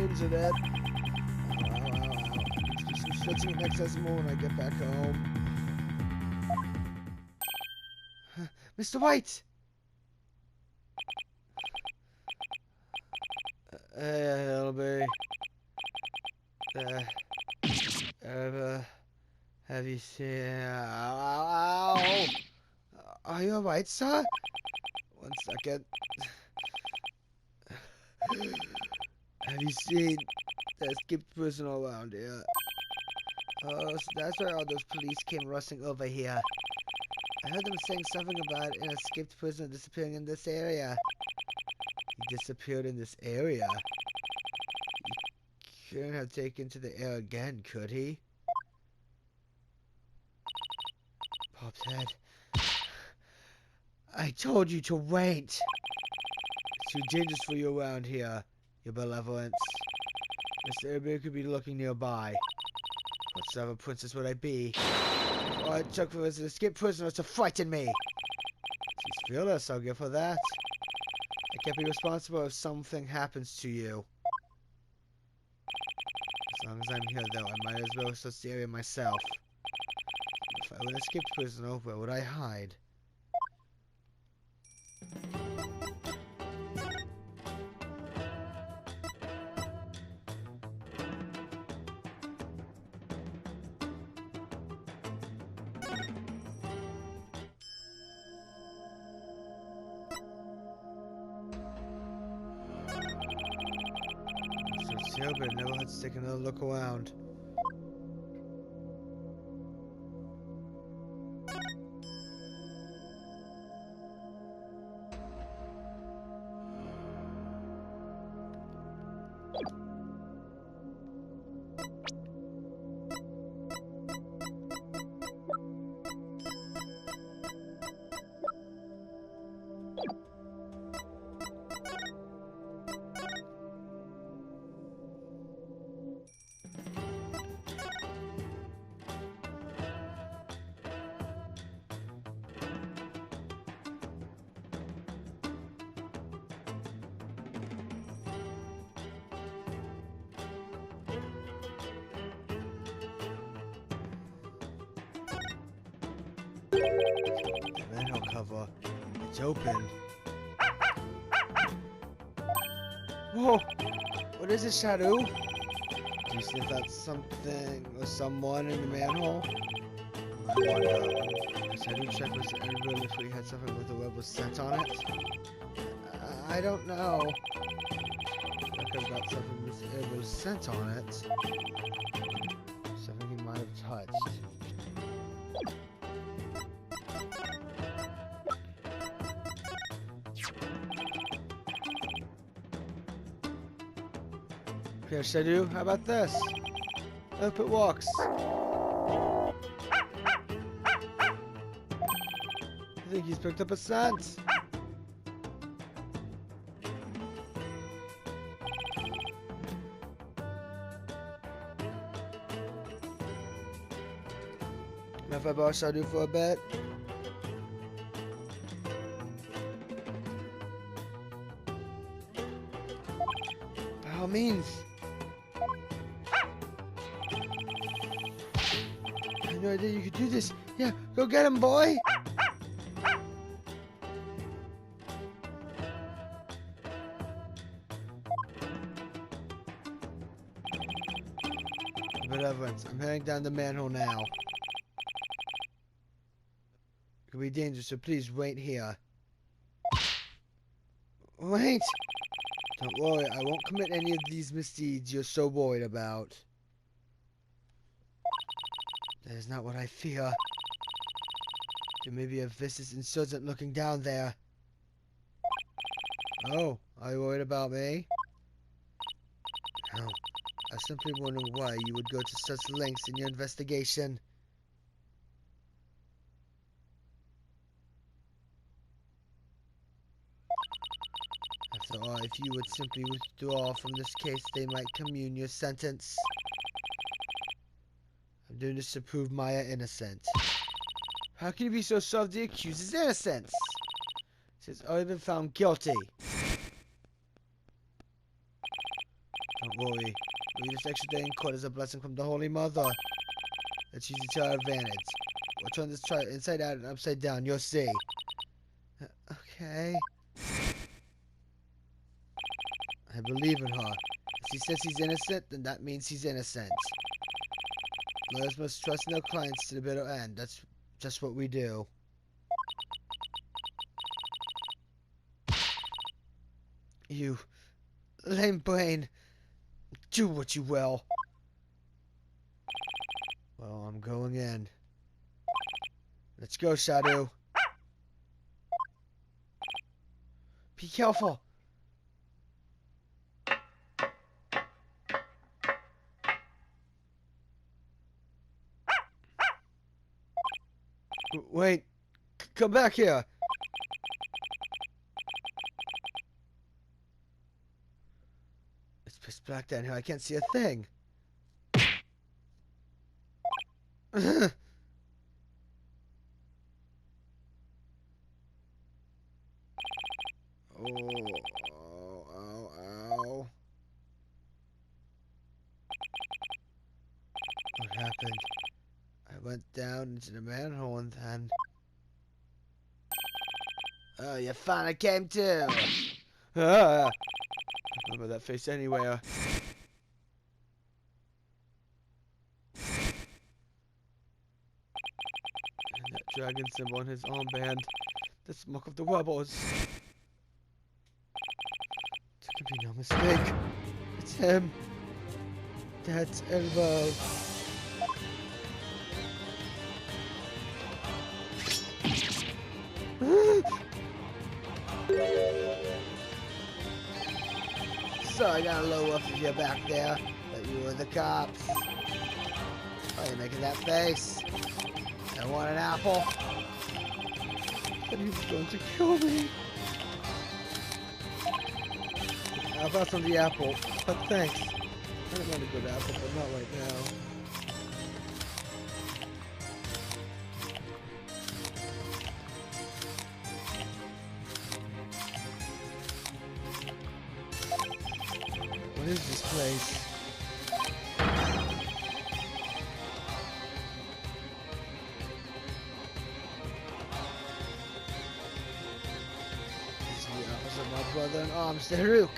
internet. Let's do some stretching and exercise more when I get back home. Mr. White! Elby. Have you seen... Ow! Are you alright, sir? 1 second. Have you seen that skipped person all around here? Oh, so that's why all those police came rushing over here. I heard them saying something about an escaped prisoner disappearing in this area. He disappeared in this area? He couldn't have taken to the air again, could he? Pop's head. I told you to wait! It's too dangerous for you around here, your benevolence. Mr. Airbag could be looking nearby. What sort of a princess would I be? All I took for was an escaped prisoner to frighten me. She's fearless, I'll give her that. I can't be responsible if something happens to you. As long as I'm here, though, I might as well search the area myself. If I were an escaped prisoner, where would I hide? But never had to take another look around. The manhole cover. It's open. Whoa! What is it, Shadow? Do you sniff out something or someone in the manhole? I wonder. Shadow check was everybody if we had something with the web was scent on it? I don't know. I could have got something with it was scent on it. Something he might have touched. Here, Shadow, how about this? Hope it walks. I think he's picked up a scent. Now if I borrow Shadow for a bit. By all means. I had no idea you could do this. Yeah, go get him, boy! Benevolence, I'm heading down the manhole now. It could be dangerous, so please wait here. Wait! Don't worry, I won't commit any of these misdeeds you're so worried about. That is not what I fear. There may be a vicious insurgent looking down there. Oh, are you worried about me? No. I simply wonder why you would go to such lengths in your investigation. After all, if you would simply withdraw from this case, they might commune your sentence. I'm doing this to prove Maya innocent. How can you be so sure the accused's innocence? She's already been found guilty. Don't worry. Maybe this extra day in court is a blessing from the Holy Mother. Let's use it to our advantage. We'll turn this chart inside out and upside down. You'll see. Okay. I believe in her. If she says he's innocent, then that means he's innocent. Lawyers must trust their clients to the bitter end. That's just what we do. You lame brain. Do what you will. Well, I'm going in. Let's go, Shadow. Be careful. Wait. Come back here. It's pitch black down here. I can't see a thing. Ow. What happened? I went down into the manhole and then... Oh, you finally came to! Ah! I remember that face anywhere. And that dragon symbol on his armband. The smoke of the rebels. There can be no mistake. It's him. That's Elbow. So I got a little off of you back there, but you were the cops. Why are you making that face? I want an apple. And he's going to kill me. I'll pass on the apple, but thanks. I don't want a good apple, but not right now. What is this place? This is the office of my brother in arms, Daruk.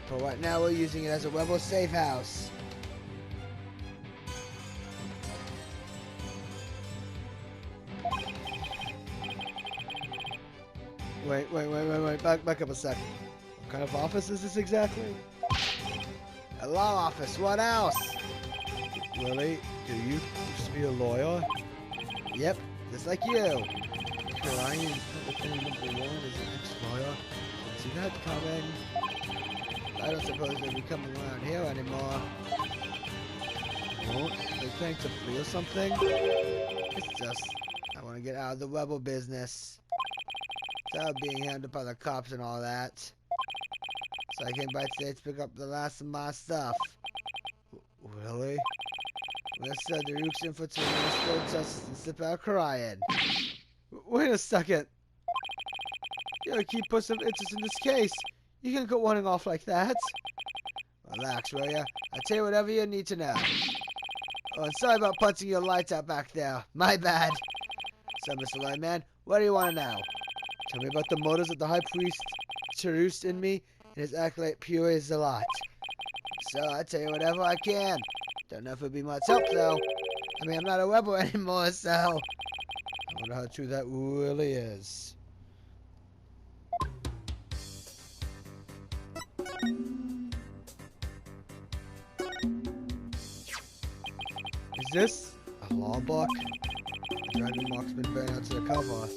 But right now we're using it as a rebel safe house. Wait. Back up a second. What kind of office is this exactly? A law office. What else? Really? Do you used to be a lawyer? Yep, just like you. Ryan is public number 1 is an ex-lawyer. Didn't see that coming. I don't suppose they'll be coming around here anymore. Won't? They think to flee or something? It's just, I want to get out of the rebel business. Without being handled by the cops and all that. So I came by today to pick up the last of my stuff. Really? Well, said the Rook's in for 2 minutes, go justice and slip out crying. Wait a second. You gotta keep putting some interest in this case. You can't go running off like that. Relax, will ya? I'll tell you whatever you need to know. Oh, and sorry about punching your lights out back there. My bad. So, Mr. Lightman, what do you want to know? Tell me about the motives of the High Priest Charust in me and his acolyte Pure Zealot. So, I'll tell you whatever I can. Don't know if it'll be much help, though. I mean, I'm not a rebel anymore, so... I wonder how true that really is. Is this a law book? The dragon mark's been burned out to the cover.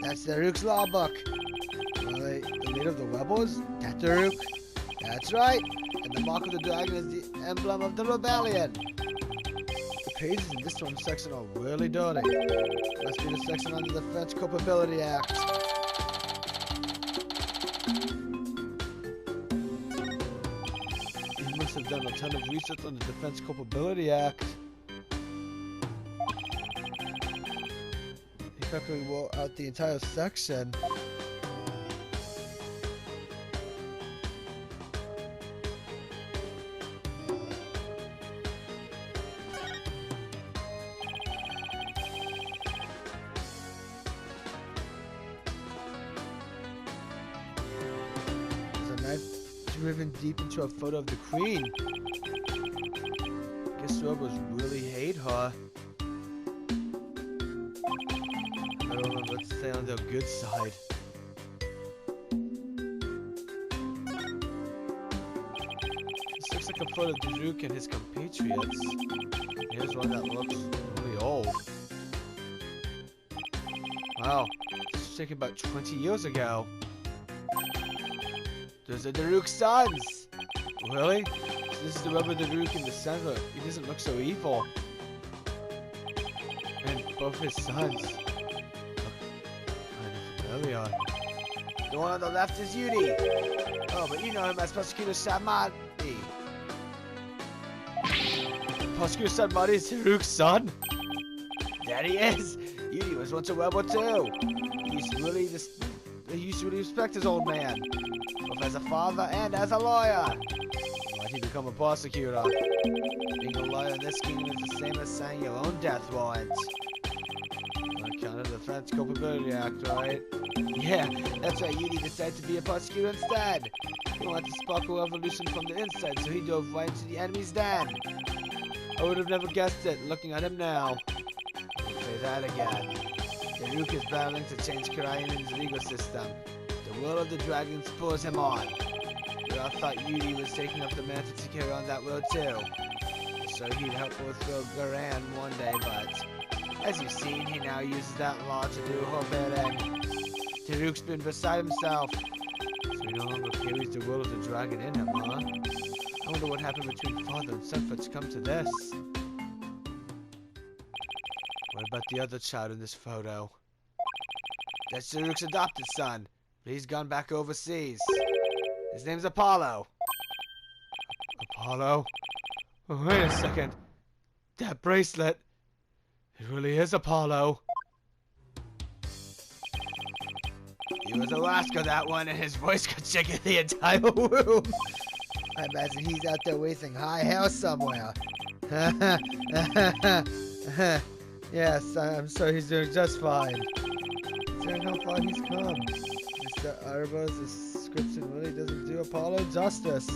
That's the Rook's law book. Really? The leader of the rebels? That the Rook? That's right. And the mark of the dragon is the emblem of the rebellion. The pages in this one section are really dirty. Must be the section under the French Culpability Act. He must have have done a ton of research on the Defense Culpability Act. He practically wrote out the entire section. Driven deep into a photo of the Queen. Guess the rebels really hate her. I don't remember what to say on their good side. This looks like a photo of Daruk and his compatriots. Here's one that looks really old. Wow, this was taken about 20 years ago. Those are Daruk's sons! Really? So this is the rubber Daruk in the center. He doesn't look so evil. And both his sons look kind of familiar. The one on the left is Yuri. Oh, but you know him as Prosecutor Samadi. Prosecutor Samadi is Daruk's son? There he is! Yuri was once a rebel too. He used to really respect his old man. Both as a father and as a lawyer. Why'd he become a prosecutor? Being a lawyer in this kingdom is the same as signing your own death warrant. On account of the Defense Culpability Act, right? Yeah, that's why Yuri decided to be a prosecutor instead. He wanted to spark a revolution from the inside, so he dove right into the enemy's den. I would have never guessed it, looking at him now. I'll say that again. Daruk is battling to change Karayan's legal system. The will of the dragon spurs him on. We all thought Yuri was taking up the mantle to carry on that will too. So he'd help overthrow Garan one day, but as you've seen, he now uses that law to do her bidding. Daruk's been beside himself, so he no longer carries the will of the dragon in him, huh? I wonder what happened between father and son for it to come to this. What about the other child in this photo? That's Daruk's adopted son. He's gone back overseas. His name's Apollo. Apollo? Oh, wait a second. That bracelet. It really is Apollo. He was a Alaska, that one, and his voice could shake the entire room. I imagine he's out there wasting high hell somewhere. Yes, I'm sure he's doing just fine. Considering how far he's come. Mr. Arbo's description really doesn't do Apollo justice.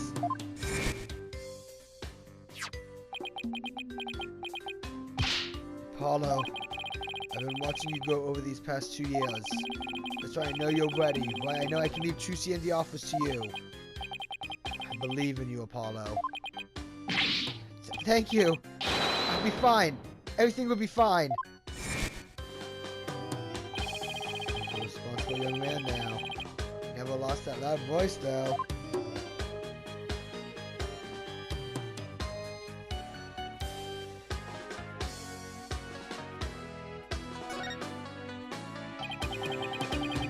Apollo, I've been watching you grow over these past 2 years. That's why I know you're ready. Why I know I can leave Trucy in the office to you. I believe in you, Apollo. Thank you. I'll be fine. Everything will be fine. You're a responsible young man now. Never lost that loud voice, though.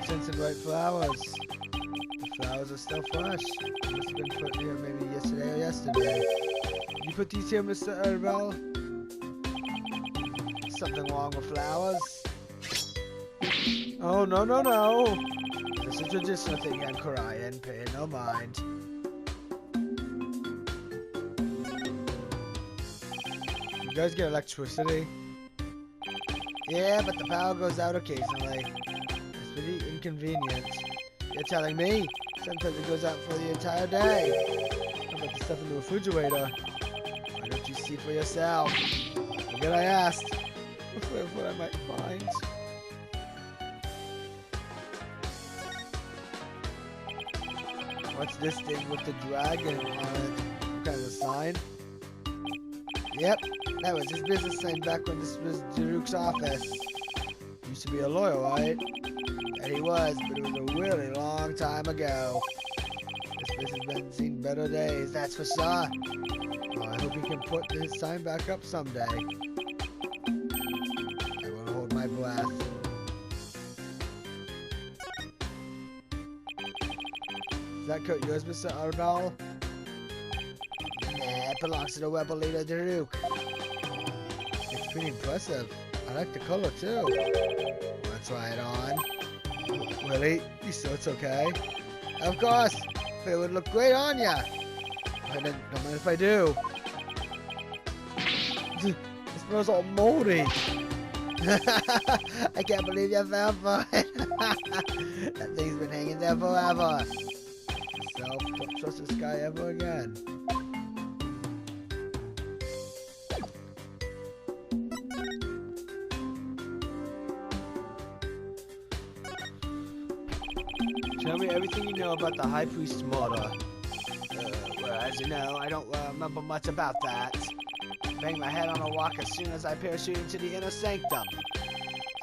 Scents and bright flowers. The flowers are still fresh. They must have been put here maybe yesterday or yesterday. Did you put these here, Mr. Arbel? Something wrong with flowers? Oh, no, no, no. This is a traditional thing I'm crying. Pay no mind. You guys get electricity? Yeah, but the power goes out occasionally. It's pretty inconvenient. You're telling me? Sometimes it goes out for the entire day. How about the stuff in the refrigerator? Why don't you see for yourself? Forget I asked. Afraid of what I might find. What's this thing with the dragon on it? What kind of a sign? Yep, that was his business sign back when this was Daruk's office. Used to be a lawyer, right? And he was, but it was a really long time ago. This place has been seen better days, that's for sure. Well, I hope he can put his sign back up someday. I won't hold my breath. Is that coat yours, Mr. Arbel? Nah, belongs to the rebel leader, Daruk. It's pretty impressive. I like the color, too. Wanna try it on? Really? You sure it's okay? Of course! But it would look great on ya! Don't mind if I do. It smells all moldy. I can't believe you fell for it. That thing's been hanging there forever. Yourself, don't trust this guy ever again. Tell me everything you know about the High Priest's murder. Well, as you know, I don't remember much about that. Banged my head on a rock as soon as I parachuted into the inner sanctum.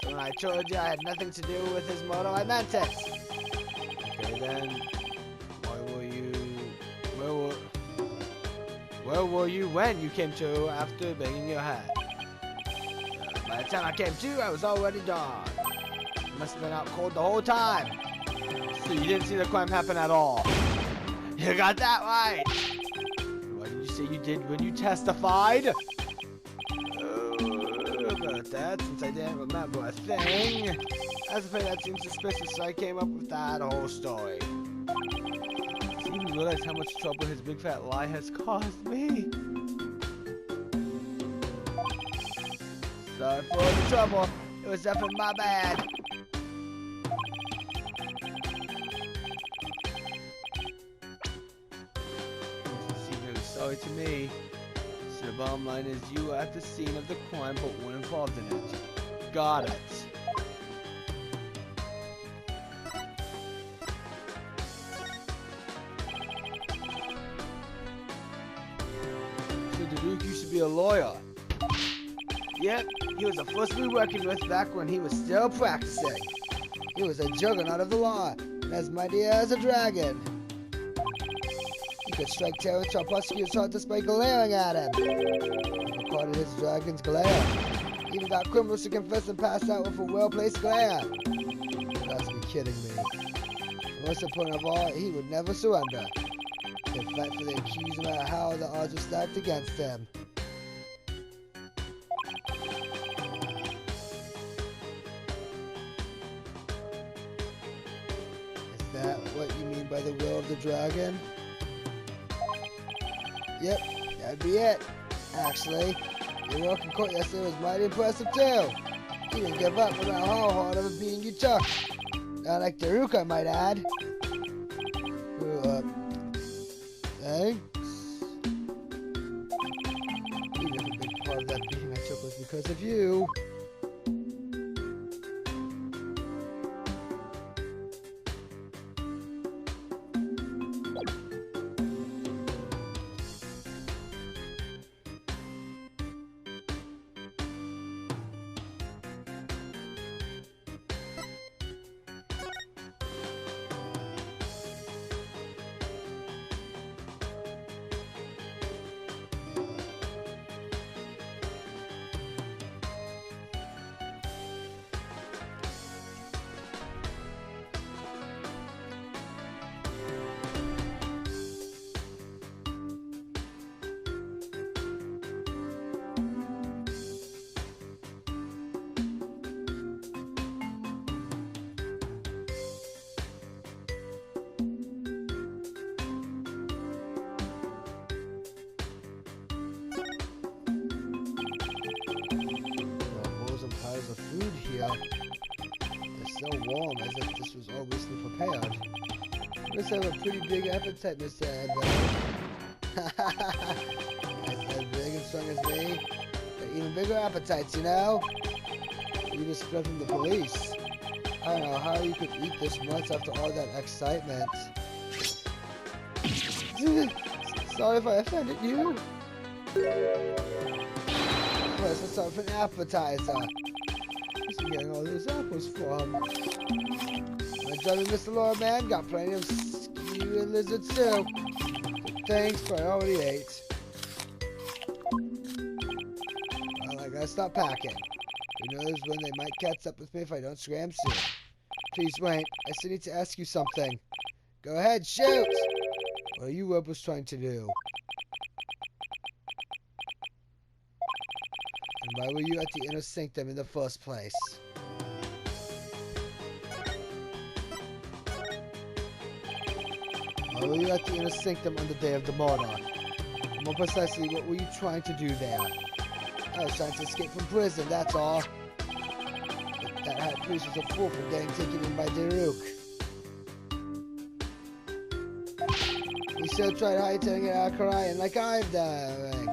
So when I told you I had nothing to do with his murder, I meant it. Okay then, where were you when you came to after banging your head? By the time I came to, I was already gone. You must have been out cold the whole time. So you didn't see the crime happen at all. You got that right. What did you say you did when you testified? About that, since I didn't remember a thing. As a that seems suspicious, so I came up with that whole story. Does he even realize how much trouble his big fat lie has caused me? Sorry for all the trouble. It was definitely my bad. Sorry to me. So the bottom line is you were at the scene of the crime but weren't involved in it. Got it. So Daruk used to be a lawyer. Yep, he was the first to be working with back when he was still practicing. He was a juggernaut of the law, and as mighty as a dragon. He could strike terror to a prosecutor's heart just by glaring at him. He recorded his dragon's glare. He even got criminals to confess and pass out with a well-placed glare. You got to be kidding me. Most important of all, he would never surrender. He'd fight for the accused no matter how the odds were stacked against him. Is that what you mean by the will of the dragon? Yep, that'd be it. Actually, your work in court yesterday was mighty impressive too. You didn't give up no matter how hard of a beating you took. Not like Daruk, I might add. Thanks. Even if a big part of that beating I took was because of you. Of food here. They're so warm, as if this was all recently prepared. You must have a pretty big appetite, Mr. Advent. As big and strong as me, but even bigger appetites, you know? You just fled from the police. I don't know how you could eat this much after all that excitement. Sorry if I offended you. Where's the start for an appetizer? Where's he getting all those apples from? My brother, Mr. Lawman, got plenty of skew and lizards too. But thanks, but I already ate. Well, I gotta stop packing. Who knows when they might catch up with me if I don't scram soon. Please wait, I still need to ask you something. Go ahead, shoot! What are you rebels trying to do? why were you at the inner sanctum in the first place? Why were you at the inner sanctum on the day of the murder? More precisely, what were you trying to do there? I was trying to escape from prison, that's all. But that high priest was a fool for getting taken in by Daruk. He still tried hightailing it out of Karayan like I've done.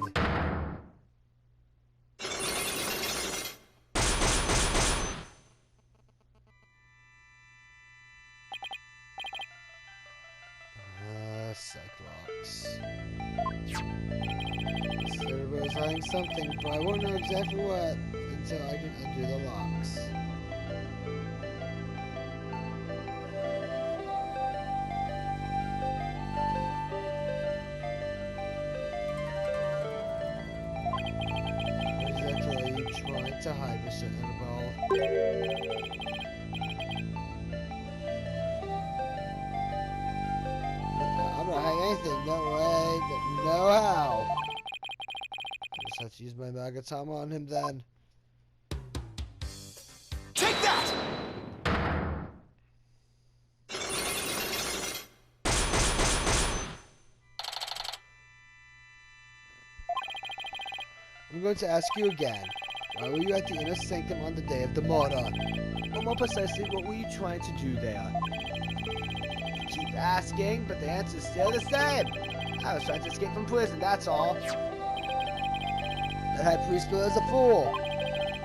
Cyclops. Everybody's hiding something, but I won't know exactly what until I can undo the locks. What exactly are you trying to hide, Mr. Annabelle? I'm not hiding anything, no way, no how. I just have to use my Magatama on him then. Take that! I'm going to ask you again. Why were you at the inner sanctum on the day of the murder? Or more precisely, what were you trying to do there? You keep asking, but the answer's still the same. I was trying to escape from prison, that's all. The high priest was a fool.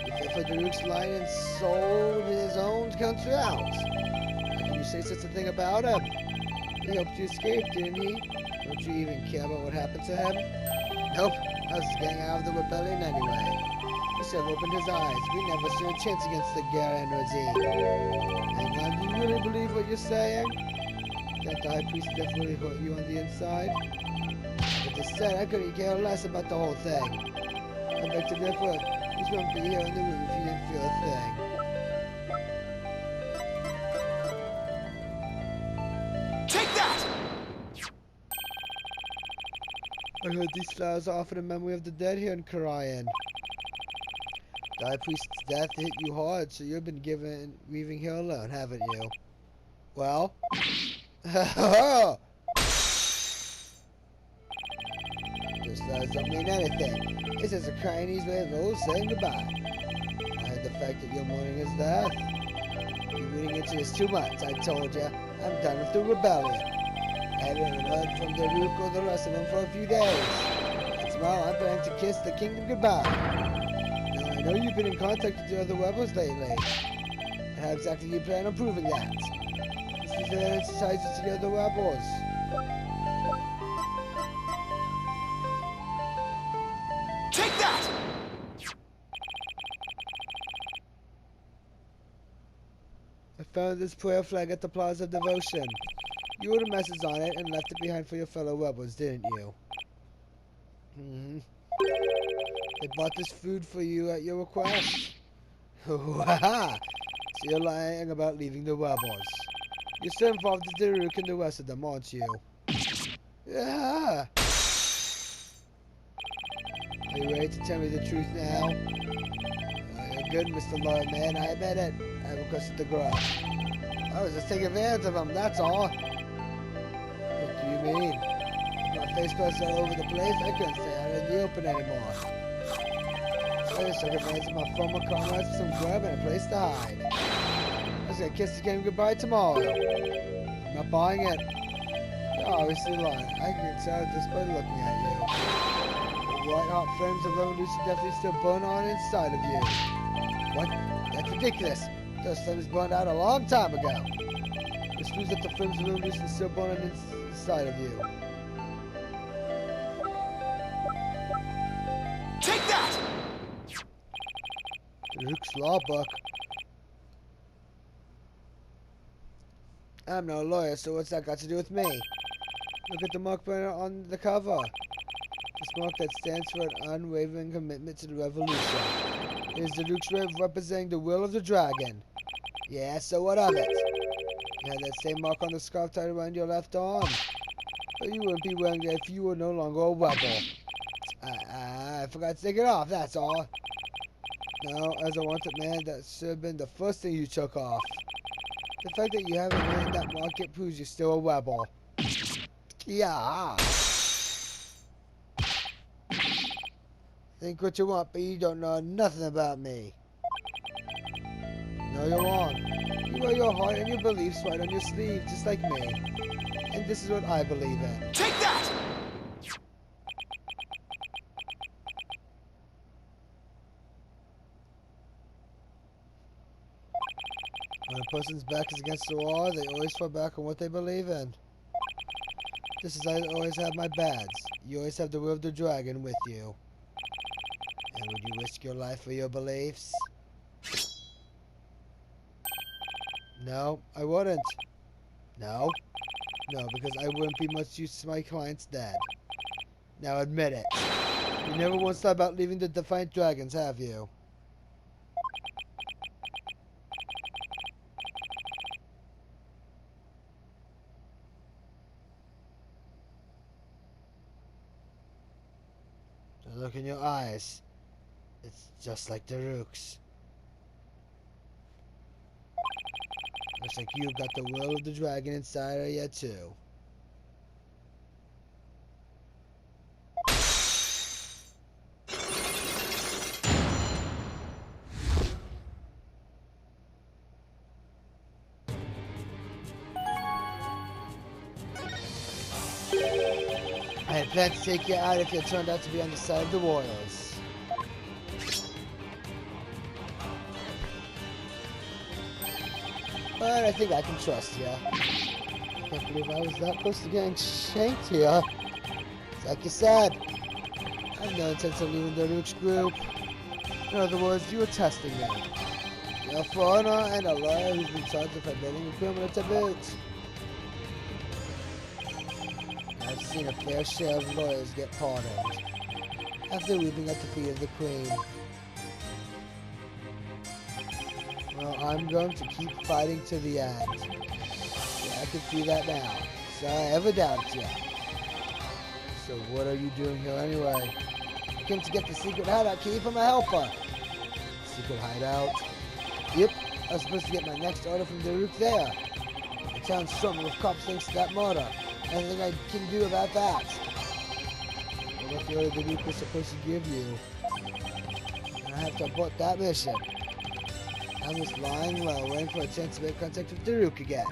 He fell for Daruk's line and sold his own country out. How can you say such a thing about him? He helped you escape, didn't he? Don't you even care about what happened to him? Nope. I was getting out of the rebellion anyway. He should have opened his eyes. We never stood a chance against the Garen regime. Hang on, do you really believe what you're saying? That the high priest definitely hurt you on the inside? But instead, I couldn't care less about the whole thing. I beg to differ. This won't be here in the room if you didn't feel a thing. Take that! I heard these flowers are offered in memory of the dead here in Karayan. The high priest's death hit you hard, so you've been grieving here alone, haven't you? Well? Those flowers don't mean anything. It's just a Chinese way of always saying goodbye. I heard the fact that you're mourning his death. You're reading into this too much, I told you. I'm done with the rebellion. I haven't even heard from Daruk or the rest of them for a few days. And tomorrow I'm planning to kiss the kingdom goodbye. Now I know you've been in contact with the other rebels lately. And how exactly you plan on proving that? This is the exercises to the other rebels. Take that! I found this prayer flag at the Plaza of Devotion. You wrote a message on it and left it behind for your fellow rebels, didn't you? Mm-hmm. They bought this food for you at your request. Waha! So you're lying about leaving the rebels. You're still involved with Daruk and the rest of them, aren't you? Yeah. Are you ready to tell me the truth now? You're good, Mr. Lawyer Man, I admit it. I requested the grub. I was just taking advantage of him, that's all. What do you mean? With my face pressed all over the place, I couldn't stay out in the open anymore. I just took advantage of my former comrades for some grub and a place to hide. I was gonna kiss the game goodbye tomorrow. I'm not buying it. You're obviously lying. I can tell just by looking at you. The white hot flames of revolution definitely still burn on inside of you. What? That's ridiculous. Those flames burned out a long time ago. This proves that the flames of revolution still burning inside of you. Take that! Luke's law book. I'm no lawyer, so what's that got to do with me? Look at the mark banner on the cover. This mark that stands for an unwavering commitment to the revolution. It is the Luke's way of representing the will of the dragon. Yeah, so what of it? You had that same mark on the scarf tied around your left arm. But you wouldn't be wearing that if you were no longer a rebel. I forgot to take it off, that's all. Now, as a wanted man, that should have been the first thing you took off. The fact that you haven't made that market proves you're still a rebel. Yeah. Think what you want, but you don't know nothing about me. No, you're wrong. You wear your heart and your beliefs right on your sleeve, just like me. And this is what I believe in. Take that! When a person's back is against the wall, they always fall back on what they believe in. This is I always have my badge. You always have the will of the dragon with you. And would you risk your life for your beliefs? No, I wouldn't. No? No, because I wouldn't be much use to my client's dad. Now admit it. You never once thought about leaving the Defiant Dragons, have you? The look in your eyes. It's just like the Rooks. Looks like you got the will of the dragon inside of you too. I had planned to take you out if you turned out to be on the side of the Royals. But I think I can trust you. I can't believe I was that close to getting shanked here. It's like you said, I have no intention of leaving the Rooks group. In other words, you were testing me. You're a foreigner and a lawyer who's been charged with forbidding a criminal to boot. I've seen a fair share of lawyers get pardoned after weeping at the feet of the Queen. Well, I'm going to keep fighting to the end. Yeah, I can see that now. So I ever doubted you. So what are you doing here anyway? I came to get the secret hideout key from a helper. Secret hideout? Yep, I was supposed to get my next order from the Rook there. The town's swarming with cops thanks to that murder. Anything I can do about that? Well, what the order the Rook was supposed to give you? And I have to abort that mission. I'm just lying low, waiting for a chance to make contact with the Rook again.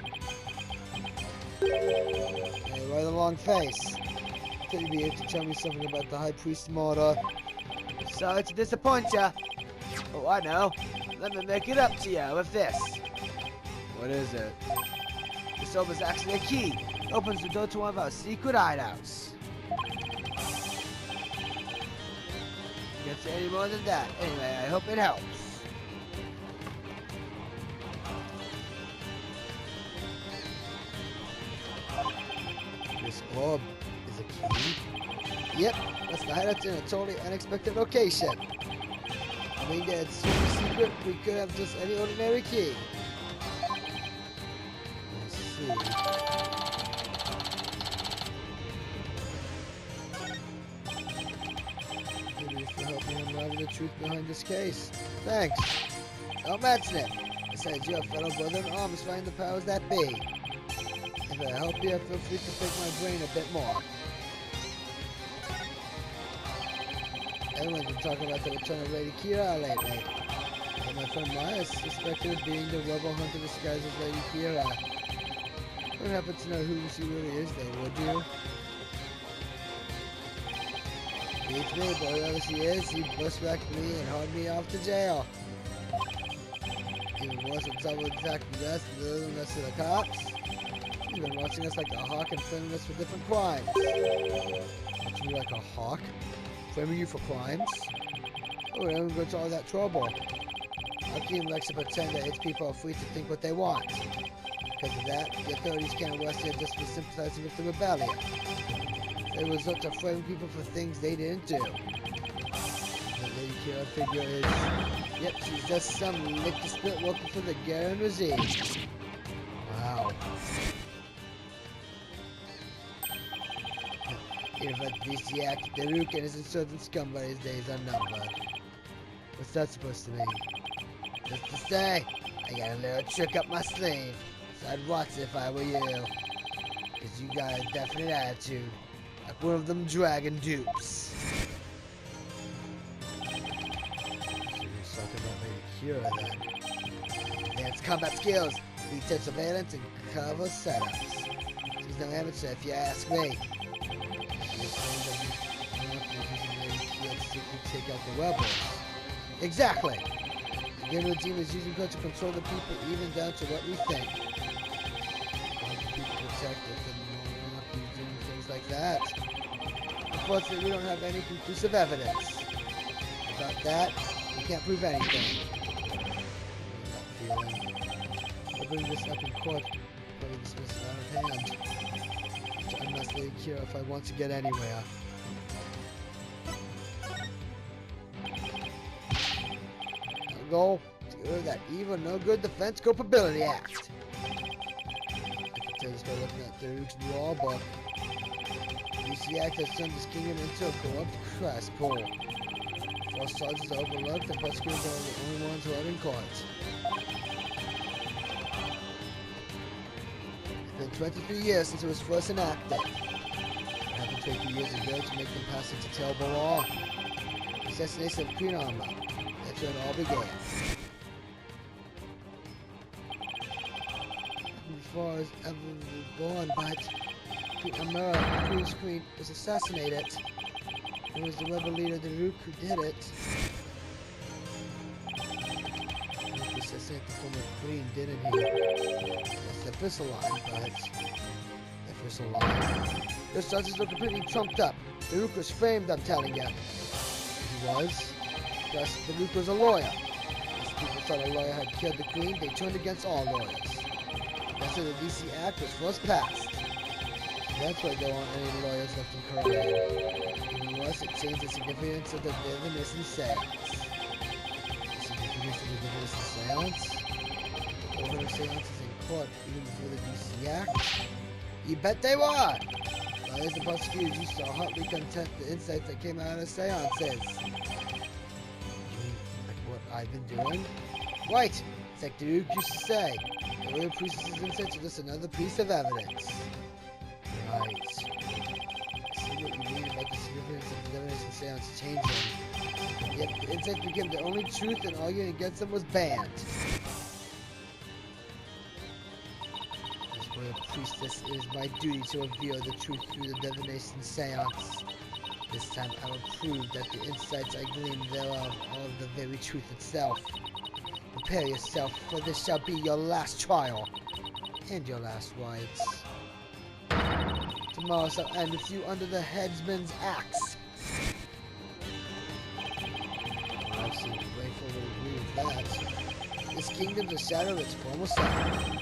Hey, why the long face? Thought you'd be able to tell me something about the High Priest's murder. Sorry to disappoint ya. Oh, I know. Let me make it up to you with this. What is it? This orb is actually a key. It opens the door to one of our secret hideouts. Can't say any more than that. Anyway, I hope it helps. This orb is a key? Yep, that's the hideout in a totally unexpected location. I mean, it's super secret. We could have just any ordinary key. Let's see. Maybe if you help me unravel the truth behind this case. Thanks. Don't mention it. Besides, you're a fellow brother in arms fighting the powers that be. If I help you, feel free to pick my brain a bit more. Everyone's been talking about the return of Lady Kira lately. But my friend Maya suspected of being the rebel hunter disguised as Lady Kira. You wouldn't happen to know who she really is though, would you? Beats me, but whoever she is, she bushwhacked me and hauled me off to jail. Even worse on top of attacking us and delivering us to the cops. She's been watching us like a hawk and filming us for different crimes. Watching me like a hawk? Framing you for crimes? Oh, we don't go to all that trouble. Akeem likes to pretend that its people are free to think what they want. Because of that, the authorities can't arrest you just for sympathizing with the rebellion. They resort to framing people for things they didn't do. The Lady Kira figure is... Yep, she's just some licked spit working for the Garen regime. Wow. If at least he acted the Rook and his insurgent scum, but his days are numbered. What's that supposed to mean? Just to say, I got a little trick up my sleeve. So I'd watch it if I were you. Because you got a definite attitude. Like one of them dragon dupes. So you're talking about maybe Kira then. Advanced combat skills, detailed surveillance, and cover setups. She's no amateur if you ask me. She's saying that you take out the rebels. Exactly. The game team is using code to control the people, even down to what we think. People protected and not be doing things like that. Unfortunately, we don't have any conclusive evidence. About that, we can't prove anything. I'll bring this up in court, but it's dismissed out of hand. I must leave here if I want to get anywhere. Our goal? To clear that evil, no good Defense Culpability Act. I can tell this by looking at Daruke's law book. The DC Act has turned this kingdom into a corrupt cesspool. False charges are overlooked, and prosecutors are the only ones who are in court. It's been 23 years since it was first enacted. It happened 20 years ago to make them pass into terrible law. The assassination of Queen Alma. That's where it all began. Before I was ever born, but Queen Amara, the Queen's Queen, was assassinated. It was the rebel leader Daruke who did it. Daruke assassinated the former queen, didn't he? That's the official line, but the official line. Those charges were completely trumped up. Daruke was framed, I'm telling you. He was. Plus, Daruke was a lawyer. As people thought a lawyer had killed the queen, they turned against all lawyers. That's why the DC Act was first passed. That's why there weren't any lawyers left in Korea. And was, it changed the significance of the divination seance. The significance of the divination seance? Over the seances in court, even before the DC Act? You bet they were! Lawyers and prosecutors used to hotly contest the insights that came out of seances. You mean, like what I've been doing? Right! It's like Daruke used to say. The real priestess's insights are just another piece of evidence. Right. I see what you mean about the significance of the divination seance changing. Yet the insights became the only truth and arguing against them was banned. As for a priestess, it is my duty to reveal the truth through the divination seance. This time I will prove that the insights I gleaned thereof are the very truth itself. Prepare yourself, for this shall be your last trial. And your last rites. Tomorrow shall end with you under the headsman's axe. I seem grateful to agree with that. This kingdom's a shadow of its former self.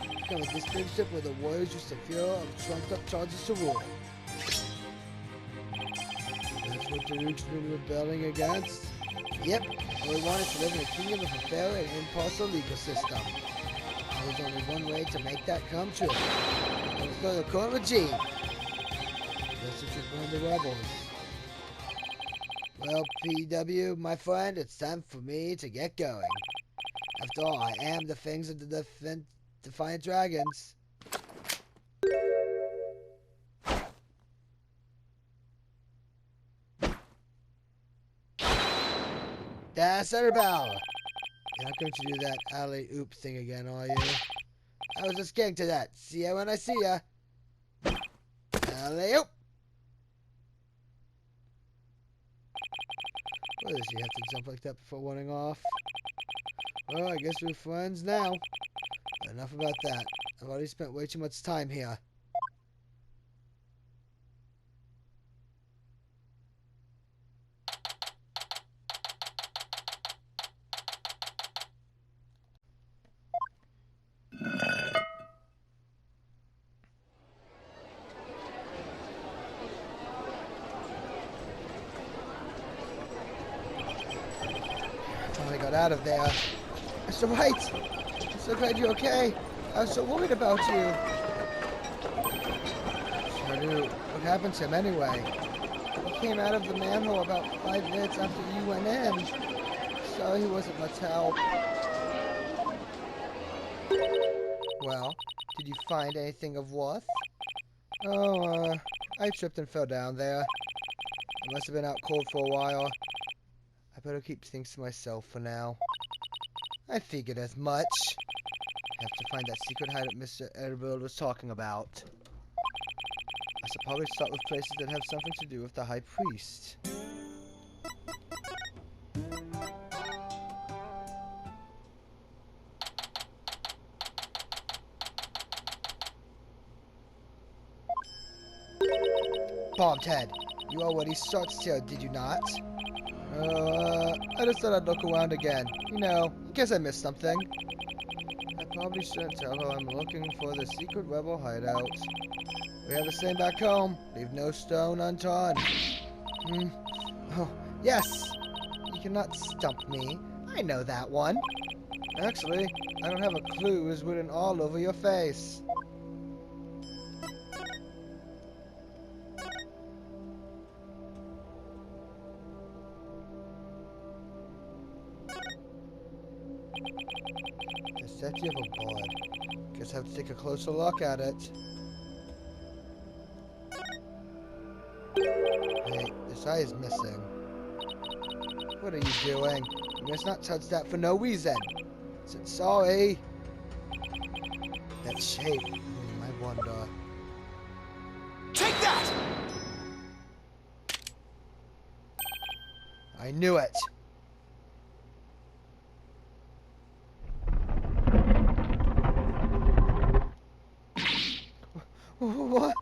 Become a dictatorship where the warriors used to fear of trumped up charges to rule. That's what Daruke's been rebelling against? Yep, all we want is to live in a kingdom of a fair and impartial legal system. There's only one way to make that come true. Overthrow the current regime. That's what you're going to rebels. Well, PW, my friend, it's time for me to get going. After all, I am the things of the Defiant Dragons. That's Bell. You're not going to do that alley-oop thing again, are you? I was just getting to that. See ya when I see ya. Alley-oop. Why does he have to jump like that before running off? Well, I guess we're friends now. But enough about that. I've already spent way too much time here. I got out of there. Mr. White! I'm so glad you're okay. I was so worried about you. Sure do. What happened to him anyway? He came out of the manhole about 5 minutes after you went in. sorry he wasn't much help. Well, did you find anything of worth? Oh, I tripped and fell down there. I must have been out cold for a while. I better keep things to myself for now. I figured as much. I have to find that secret hideout Mr. Edward was talking about. I should probably start with places that have something to do with the High Priest. Bobhead, you already searched here, did you not? I just thought I'd look around again. You know, in case I missed something. I probably shouldn't tell her I'm looking for the secret rebel hideout. We have the same back home. Leave no stone unturned. Oh, yes! You cannot stump me. I know that one. Actually, I don't have a clue. It's written all over your face. The statue of a board. Guess I have to take a closer look at it. Hey, this eye is missing. What are you doing? You must not touch that for no reason. I said sorry. That shape. I wonder. Take that! I knew it. What?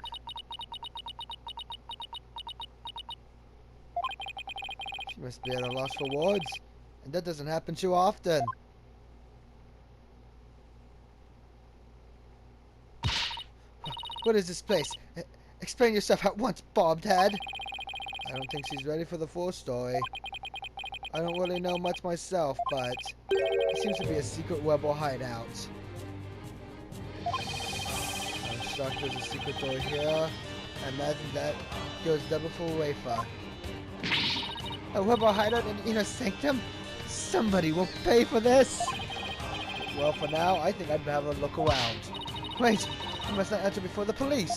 She must be at a loss for words, and that doesn't happen too often. What is this place? Explain yourself at once, Bobhead. I don't think she's ready for the full story. I don't really know much myself, but it seems to be a secret rebel hideout. I'm shocked there's a secret door here. I imagine that goes double for wafer. A rebel hideout in Inner Sanctum? Somebody will pay for this! Well, for now, I think I'd have a look around. Wait, you must not enter before the police.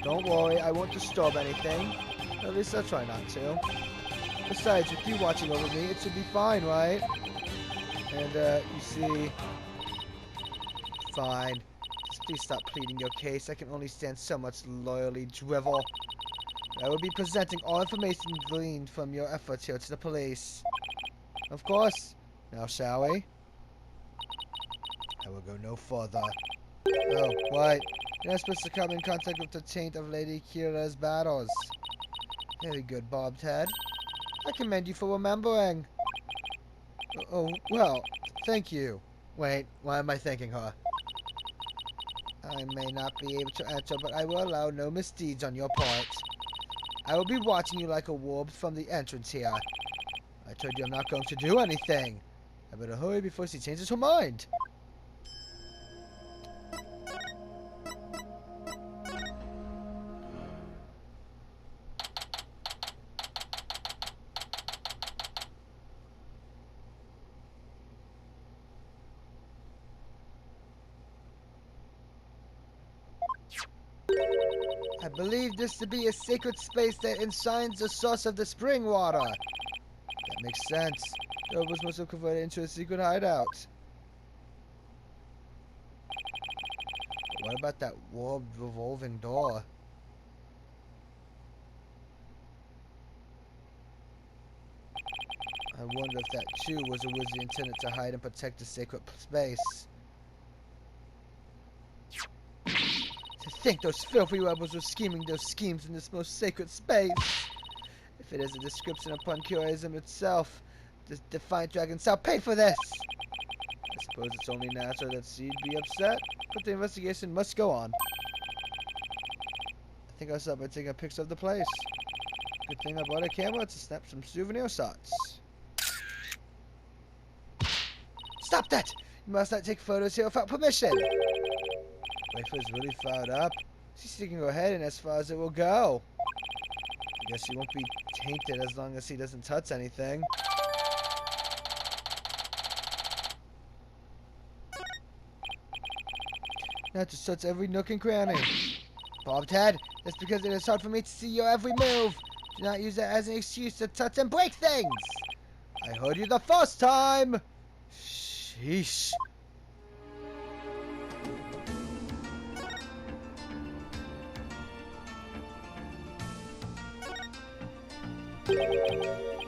Don't worry, I won't disturb anything. At least I'll try not to. Besides, with you watching over me, it should be fine, right? And, you see... Fine. Just please stop pleading your case. I can only stand so much loyally drivel. I will be presenting all information gleaned from your efforts here to the police. Of course. Now, shall we? I will go no further. Oh, right. You're not supposed to come in contact with the taint of Lady Kira's battles. Very good, Bobhead. I commend you for remembering. Oh, well, thank you. Wait, why am I thanking her? I may not be able to answer, but I will allow no misdeeds on your part. I will be watching you like a wolf from the entrance here. I told you I'm not going to do anything. I better hurry before she changes her mind. I believe this to be a sacred space that enshrines the source of the spring water. That makes sense. The was must have converted into a secret hideout. But what about that warped revolving door? I wonder if that too was originally intended to hide and protect the sacred space. To think those filthy rebels were scheming those schemes in this most sacred space. If it is a description upon Curaism itself, the defiant dragon shall pay for this! I suppose it's only natural that she'd be upset, but the investigation must go on. I think I'll start by taking a picture of the place. Good thing I bought a camera to snap some souvenir shots. Stop that! You must not take photos here without permission! Wafer's really fired up. She's sticking her head in as far as it will go. I guess she won't be tainted as long as he doesn't touch anything. Not to search every nook and cranny. Bobtail, that's because it is hard for me to see your every move. Do not use that as an excuse to touch and break things. I heard you the first time. Sheesh.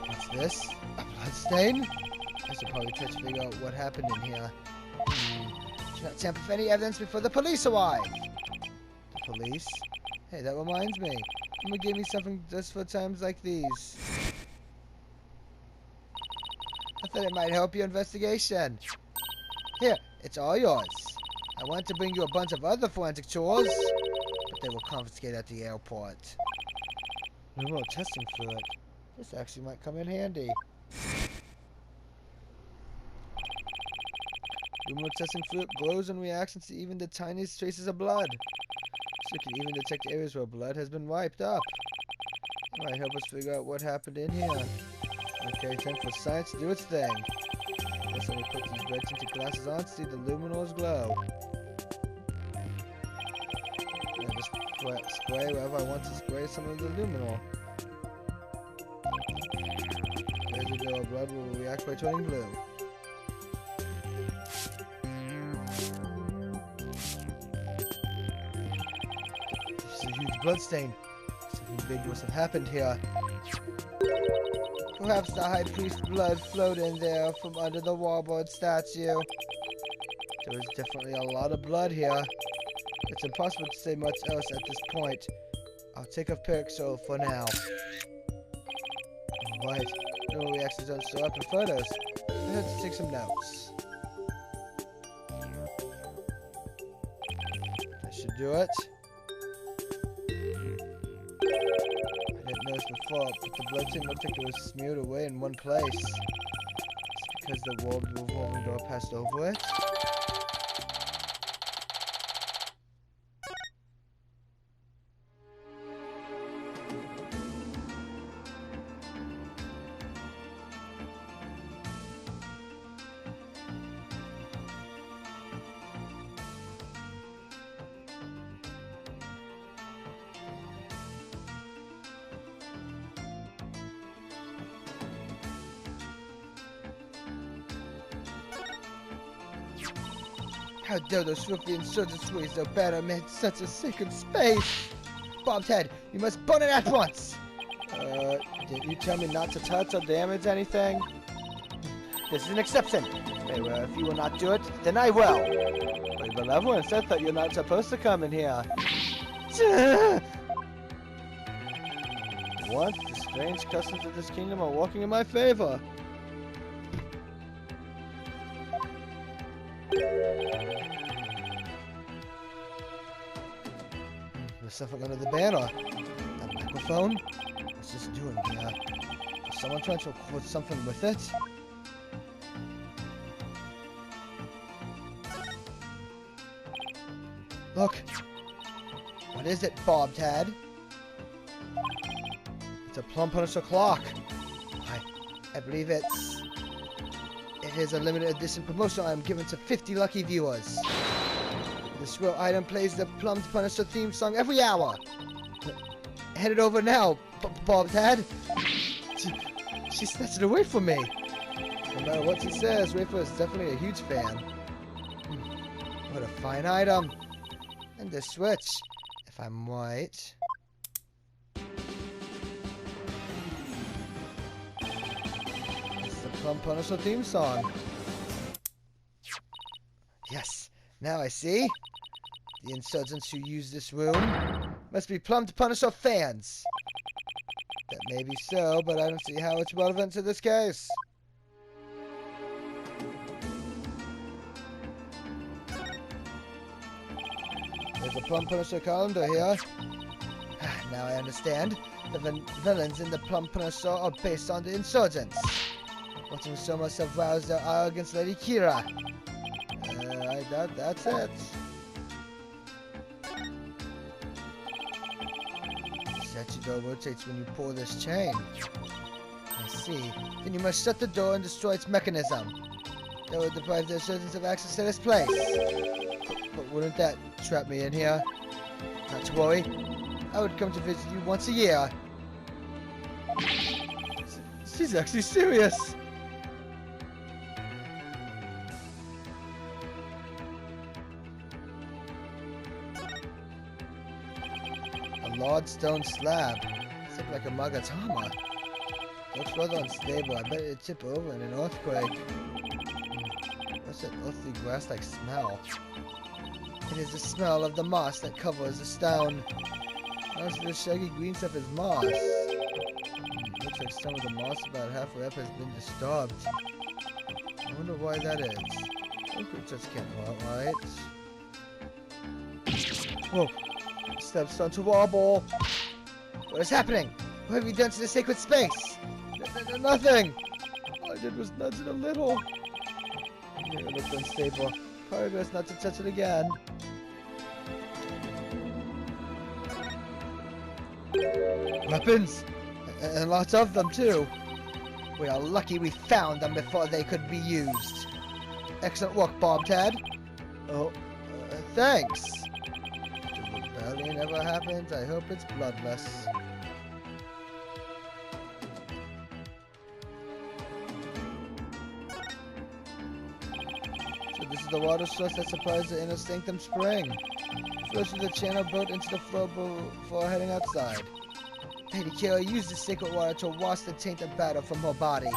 What's this? A bloodstain? I should probably try to figure out what happened in here. Do not tamper with any evidence before the police arrive. The police? Hey, that reminds me. Someone gave me something just for times like these. I thought it might help your investigation. Here, it's all yours. I wanted to bring you a bunch of other forensic tools, but they were confiscated at the airport. No more testing fluid. This actually might come in handy. Luminal testing fluid glows in reaction to even the tiniest traces of blood. So it can even detect areas where blood has been wiped up. It might help us figure out what happened in here. Okay, time for science to do its thing. Guess let me put these red tinted glasses on to see the luminals glow. I just spray wherever I want to spray some of the luminol. Residual blood will react by turning blue. This is a huge bloodstain. Something big must have happened here. Perhaps the high priest's blood flowed in there from under the warbird statue. There was definitely a lot of blood here. It's impossible to say much else at this point. I'll take a pixel for now. Alright, no reactions don't show up in photos. I have to take some notes. That should do it. I didn't notice before, but the blood stain looked like it was smeared away in one place. It's because the revolving door passed over it. How dare those swiftly insurgents waste their banner amid such a sacred space? Bobtail, you must burn it at once! Didn't you tell me not to touch or damage anything? This is an exception. Very well, if you will not do it, then I will. But your benevolence said that you're not supposed to come in here. What? The strange customs of this kingdom are working in my favor. There's something under the banner. That microphone? What's this doing here? Is someone trying to record something with it? Look! What is it, Bobtail? It's a Plum Punisher clock. I believe it is a limited edition promotional item given to 50 lucky viewers. This rare item plays the Plum Punisher theme song every hour. Head it over now, Bobtail. She snatched it away from me. No matter what she says, Rafer is definitely a huge fan. What a fine item. And the switch, if I'm right. It's the Plum Punisher theme song. Yes, now I see. The insurgents who use this room must be Plum Punisher fans. That may be so, but I don't see how it's relevant to this case. There's a Plum Punisher calendar here. Now I understand. The villains in the Plum Punisher are based on the insurgents. Watching so must have roused their ire against Lady Kira. That's it. The statue door rotates when you pull this chain. I see. Then you must shut the door and destroy its mechanism. That would deprive the insurgents of access to this place. But wouldn't that trap me in here? Not to worry. I would come to visit you once a year. She's actually serious. A large stone slab. It's like a magatama. Looks rather unstable. I bet it'd tip over in an earthquake. What's that earthly grass-like smell? It is the smell of the moss that covers the stone. Most of the shaggy green stuff is moss. Looks like some of the moss about halfway up has been disturbed. I wonder why that is. Some creatures can't rot, right? Whoa! Steps onto wobble! What is happening? What have you done to the sacred space? Nothing! All I did was nudge it a little. It looked unstable. Probably best not to touch it again. Weapons! And lots of them, too. We are lucky we found them before they could be used. Excellent work, Bobtad. Oh, thanks. If rebellion ever happens, I hope it's bloodless. So this is the water source that supplies the inner sanctum spring. Flows through the channel built into the floor before heading outside. Lady Kira used the sacred water to wash the tainted battle from her body.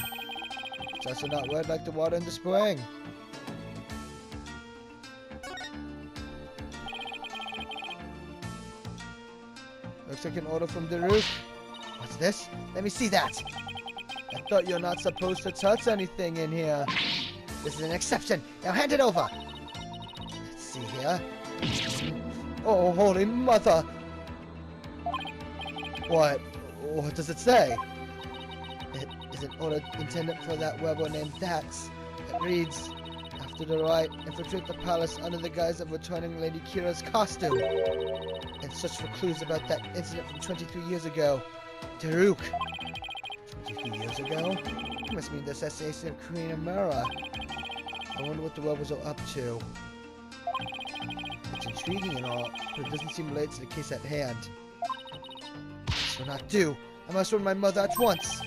It's also not red like the water in the spring. Looks like an order from Daruk. What's this? Let me see that. I thought you're not supposed to touch anything in here. This is an exception. Now hand it over. Let's see here. Oh, holy mother! What? What does it say? It is an order intended for that rebel named Dax. It reads, after the rite, infiltrate the palace under the guise of returning Lady Kira's costume. And search for clues about that incident from 23 years ago. Daruk. 23 years ago? It must mean the assassination of Queen Amara. I wonder what the rebels are up to. It's intriguing and all, but it doesn't seem related to the case at hand. This will not do. I must warn my mother at once.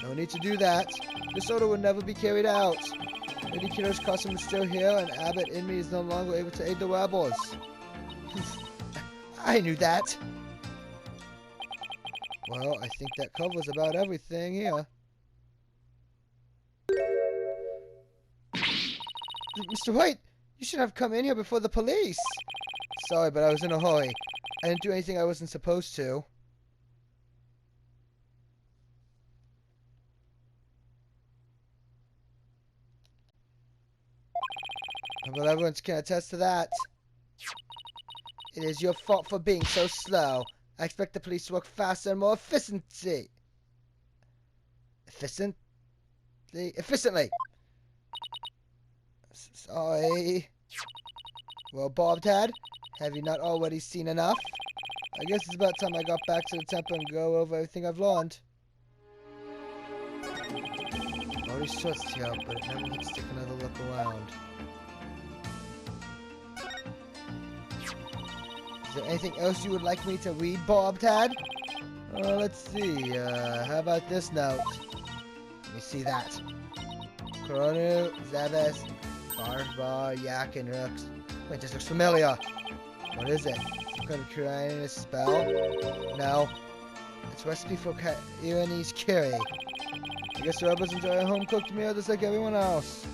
No need to do that. This order will never be carried out. Lady Kira's costume is still here, and Abbot Inmi is no longer able to aid the rebels. I knew that. Well, I think that covers about everything here. Mr. White, you should have come in here before the police. Sorry, but I was in a hurry. I didn't do anything I wasn't supposed to. Well, everyone can attest to that. It is your fault for being so slow. I expect the police to work faster and more efficiently. Efficiently. Sorry. Well, Bobtad, have you not already seen enough? I guess it's about time I got back to the temple and go over everything I've learned. Already searched here, but it never hurts to take another look around. Is there anything else you would like me to read, Bobtad? Let's see. How about this note? Let me see that. Koronu, Zebes, Barbar, Yak, and Rooks. Wait, this looks familiar. What is it? Some kind of Korean spell? No. It's a recipe for Iranese curry. I guess the rebels enjoy a home-cooked meal just like everyone else.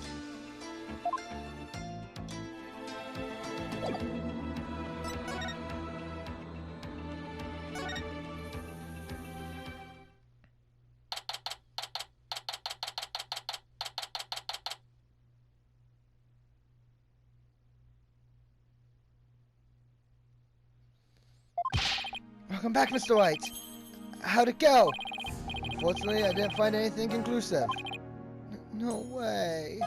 Welcome back, Mr. White. How'd it go? Unfortunately, I didn't find anything conclusive. No way.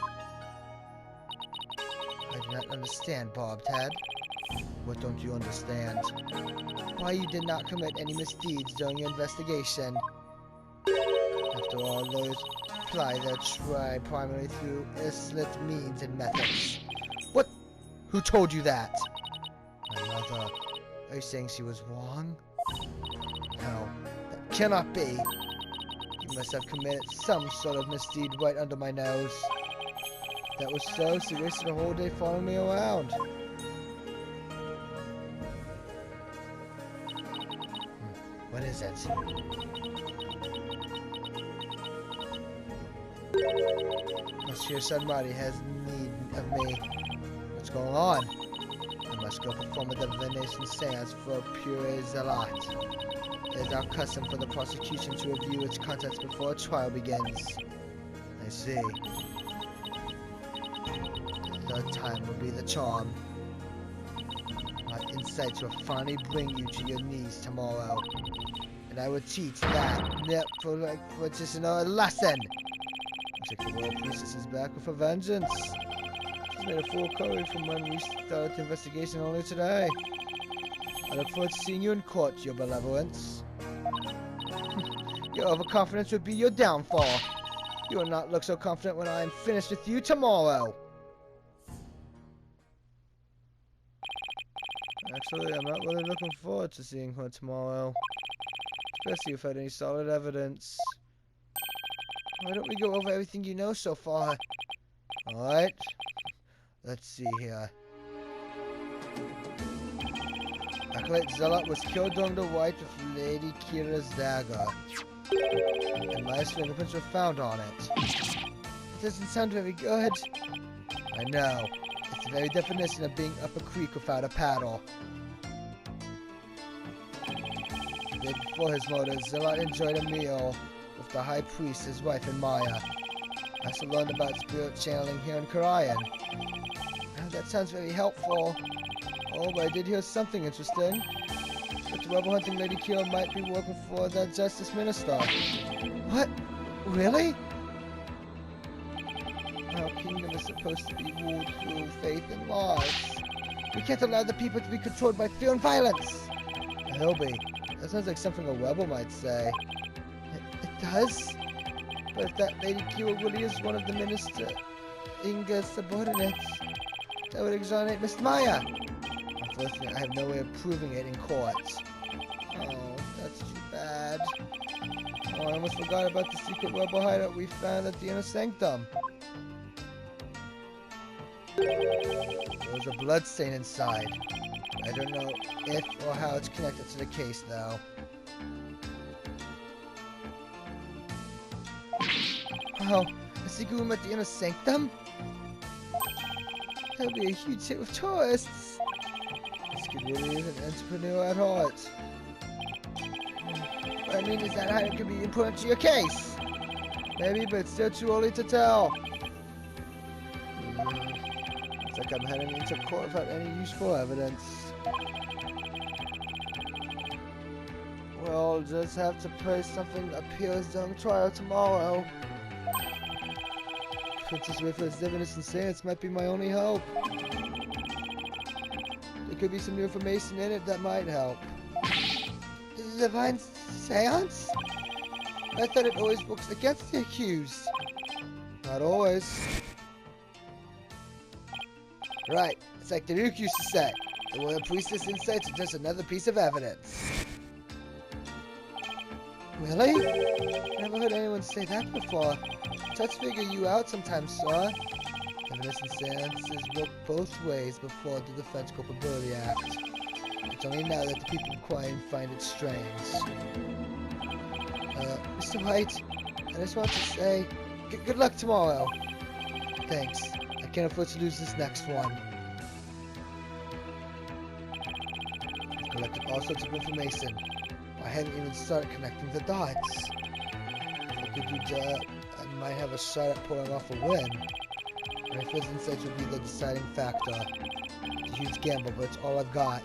I do not understand, Bobtad. What don't you understand? Why you did not commit any misdeeds during your investigation. After all, lawyers apply their tribe primarily through illicit means and methods. What? Who told you that? her. Are you saying she was wrong? No, that cannot be. You must have committed some sort of misdeed right under my nose. If that was so, she wasted a whole day following me around. What is it? Must hear somebody has need of me. What's going on? I must go perform a divination seance for pure zealot. It is our custom for the prosecution to review its contents before a trial begins. I see. The third time will be the charm. My insights will finally bring you to your knees tomorrow. And I will teach that. Yep, for just another lesson. Looks like the Royal Priestess is back with a vengeance. She's made a full recovery from when we started the investigation only today. I look forward to seeing you in court, your benevolence. Your overconfidence would be your downfall. You will not look so confident when I am finished with you tomorrow. Actually, I'm not really looking forward to seeing her tomorrow. Especially if I had any solid evidence. Why don't we go over everything you know so far? Alright. Let's see here. Acolyte Zealot was killed during the fight with Lady Kira's dagger. And Maya's fingerprints were found on it. It doesn't sound very good. I know. It's the very definition of being up a creek without a paddle. The day before his murder, Zealot enjoyed a meal with the High Priest, his wife, and Maya. I also learned about spirit channeling here in Karayan. Oh, that sounds very helpful. Oh, but I did hear something interesting. That the rebel hunting Lady Kira might be working for the Justice Minister. What? Really? Our kingdom is supposed to be ruled through faith and laws. We can't allow the people to be controlled by fear and violence. It will be. That sounds like something a rebel might say. It does? But if that Lady Kira really is one of the Minister Inga's subordinates, that would exonerate Miss Maya. Unfortunately, I have no way of proving it in court. Oh, that's too bad. Oh, I almost forgot about the secret rebel hideout we found at the Inner Sanctum. There was a blood stain inside. I don't know if or how it's connected to the case, though. Oh, a secret room at the Inner Sanctum? That would be a huge hit with tourists. This kid really is an entrepreneur at heart. What I mean is that hideout could be important to your case. Maybe, but it's still too early to tell. Looks like I'm heading into court without any useful evidence. Well, I'll just have to pray something appears during trial tomorrow. Princess Riffle's divination seance might be my only hope. There could be some new information in it that might help. The divine seance? I thought it always works against the accused. Not always. Right, it's like the Rook used to say. The Royal Priestess insights are just another piece of evidence. Really? Never heard anyone say that before. Try to figure you out sometimes, sir. Divination seances work both ways before the Defense Culpability Act. It's only now that the people inquiring find it strange. Mr. White, I just want to say, good luck tomorrow. Thanks. I can't afford to lose this next one. I've collected all sorts of information. I haven't even started connecting the dots. If I could do that, I might have a shot at pulling off a win. My first insights would be the deciding factor. It's a huge gamble, but it's all I've got.